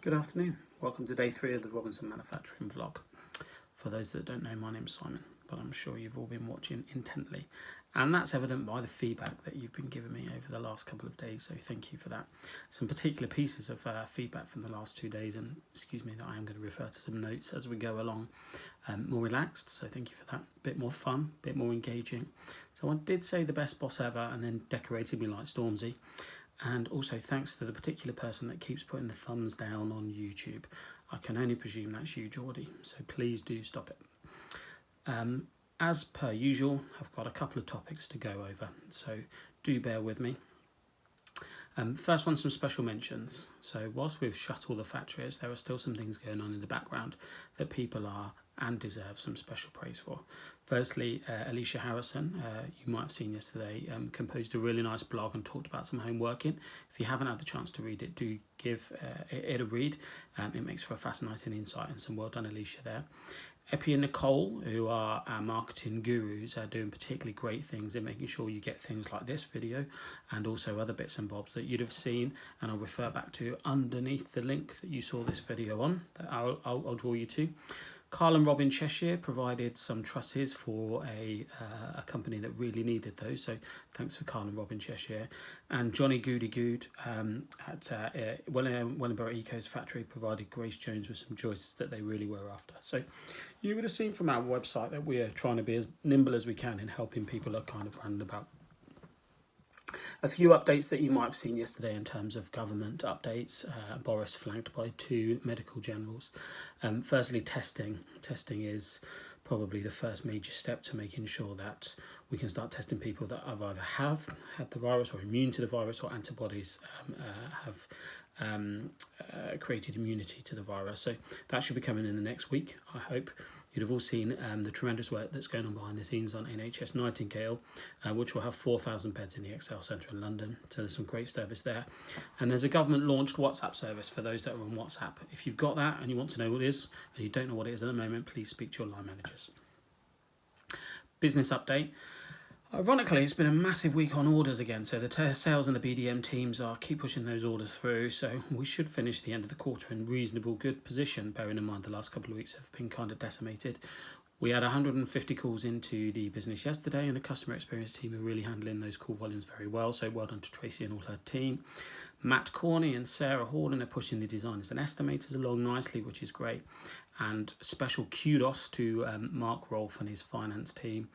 Good afternoon. Welcome to day 3 of the Robinson Manufacturing vlog. For those that don't know, my name's Simon, but I'm sure you've all been watching intently. And that's evident by the feedback that you've been giving me over the last couple of days, so thank you for that. Some particular pieces of feedback from the last 2 days, and excuse me that I am going to refer to some notes as we go along, more relaxed, so thank you for that. A bit more fun, a bit more engaging. So I did say the best boss ever and then decorated me like Stormzy. And also thanks to the particular person that keeps putting the thumbs down on YouTube. I can only presume that's you, Geordie, so please do stop it. As per usual, I've got a couple of topics to go over, so do bear with me. First one, some special mentions. So whilst we've shut all the factories, there are still some things going on in the background that people are and deserve some special praise for. Firstly, Alicia Harrison, you might have seen yesterday, composed a really nice blog and talked about some home working. If you haven't had the chance to read it, do give it a read. It makes for a fascinating insight, and some well done, Alicia, there. Epi and Nicole, who are our marketing gurus, are doing particularly great things in making sure you get things like this video and also other bits and bobs that you'd have seen, and I'll refer back to underneath the link that you saw this video on that I'll draw you to. Carl and Robin Cheshire provided some trusses for a company that really needed those, so thanks for Carl and Robin Cheshire. And Johnny Goody Good at Wellingborough Eco's factory provided Grace Jones with some joists that they really were after. So you would have seen from our website that we are trying to be as nimble as we can in helping people that kind of run about. A few updates that you might have seen yesterday in terms of government updates. Boris flanked by 2 medical generals. Firstly, testing. Testing is probably the first major step to making sure that we can start testing people that have either had the virus or immune to the virus, or antibodies have created immunity to the virus. So that should be coming in the next week, I hope. You'd have all seen the tremendous work that's going on behind the scenes on NHS Nightingale, which will have 4,000 beds in the Excel Centre in London. So there's some great service there. And there's a government-launched WhatsApp service for those that are on WhatsApp. If you've got that and you want to know what it is, and you don't know what it is at the moment, please speak to your line managers. Business update. Ironically, it's been a massive week on orders again, so the sales and the BDM teams keep pushing those orders through, so we should finish the end of the quarter in reasonable good position, bearing in mind the last couple of weeks have been kind of decimated. We had 150 calls into the business yesterday, and the customer experience team are really handling those call volumes very well, so well done to Tracy and all her team. Matt Corney and Sarah Horton are pushing the designers and estimators along nicely, which is great. And special kudos to Mark Rolfe and his finance team.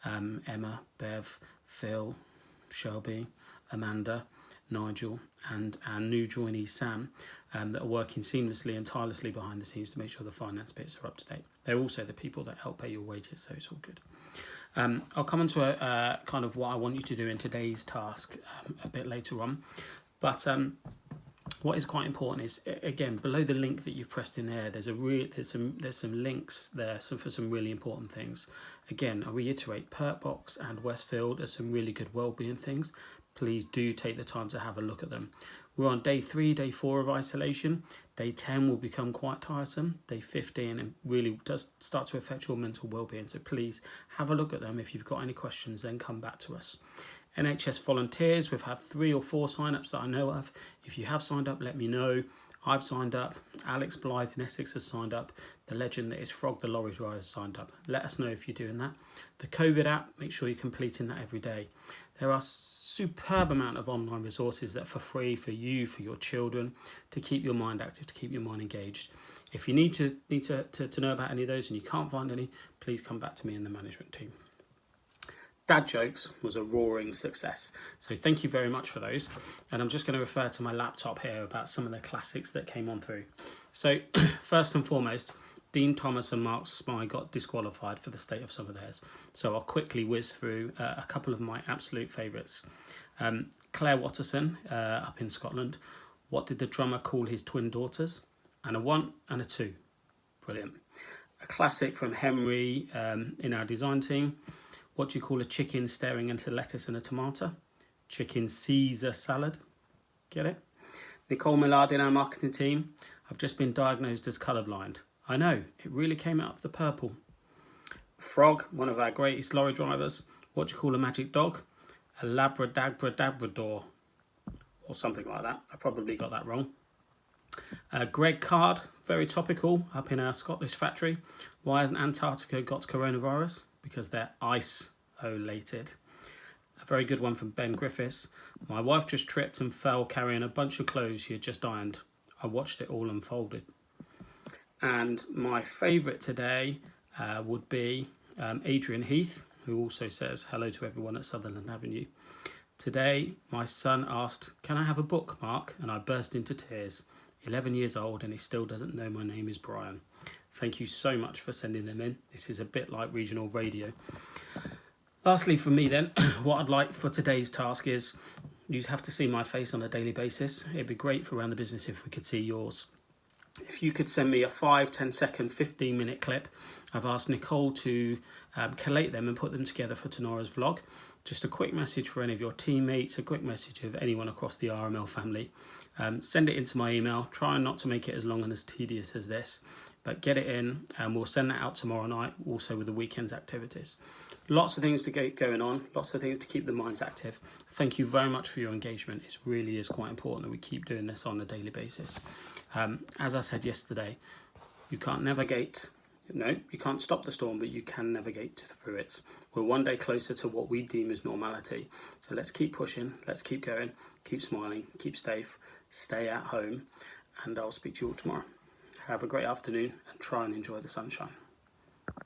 Emma, Bev, Phil, Shelby, Amanda, Nigel, and our new joinee Sam that are working seamlessly and tirelessly behind the scenes to make sure the finance bits are up to date. They're also the people that help pay your wages, so it's all good. I'll come on to a kind of what I want you to do in today's task a bit later on, but what is quite important is, again, below the link that you've pressed in there, there's some links there for some really important things. Again, I reiterate, Perkbox and Westfield are some really good wellbeing things. Please do take the time to have a look at them. We're on day 3, day 4 of isolation. Day 10 will become quite tiresome. Day 15 and really does start to affect your mental wellbeing. So please have a look at them. If you've got any questions, then come back to us. NHS volunteers, we've had 3 or 4 sign-ups that I know of. If you have signed up, let me know. I've signed up. Alex Blythe in Essex has signed up. The legend that is Frog the lorry driver has signed up. Let us know if you're doing that. The COVID app, make sure you're completing that every day. There are superb amount of online resources that are for free for you, for your children, to keep your mind active, to keep your mind engaged. If you need to know about any of those and you can't find any, please come back to me and the management team. Dad Jokes was a roaring success, so thank you very much for those. And I'm just going to refer to my laptop here about some of the classics that came on through. So first and foremost, Dean Thomas and Mark Spy got disqualified for the state of some of theirs. So I'll quickly whiz through a couple of my absolute favourites. Claire Watterson up in Scotland. What did the drummer call his twin daughters? And a 1 and a 2. Brilliant. A classic from Henry in our design team. What do you call a chicken staring into lettuce and a tomato? Chicken Caesar salad. Get it? Nicole Millard in our marketing team. I've just been diagnosed as colourblind. I know, it really came out of the purple. Frog, one of our greatest lorry drivers. What do you call a magic dog? A Labrador, or something like that. I probably got that wrong. Greg Card, very topical, up in our Scottish factory. Why hasn't Antarctica got coronavirus? Because they're isolated. A very good one from Ben Griffiths. My wife just tripped and fell carrying a bunch of clothes she had just ironed. I watched it all unfolded. And my favourite today would be Adrian Heath, who also says hello to everyone at Sutherland Avenue. Today, my son asked, "Can I have a book, Mark?" And I burst into tears. 11 years old and he still doesn't know my name is Brian. Thank you so much for sending them in. This is a bit like regional radio. Lastly, from me then, what I'd like for today's task is, you have to see my face on a daily basis. It'd be great for Around the Business if we could see yours. If you could send me a 5, 10 second, 15 minute clip, I've asked Nicole to collate them and put them together for tomorrow's vlog. Just a quick message for any of your teammates, a quick message of anyone across the RML family. Send it into my email. Try not to make it as long and as tedious as this, but get it in and we'll send that out tomorrow night, also with the weekend's activities. Lots of things to get going on, lots of things to keep the minds active. Thank you very much for your engagement. It really is quite important that we keep doing this on a daily basis. As I said yesterday, you can't stop the storm, but you can navigate through it. We're one day closer to what we deem as normality. So let's keep pushing, let's keep going, keep smiling, keep safe, stay at home, and I'll speak to you all tomorrow. Have a great afternoon and try and enjoy the sunshine.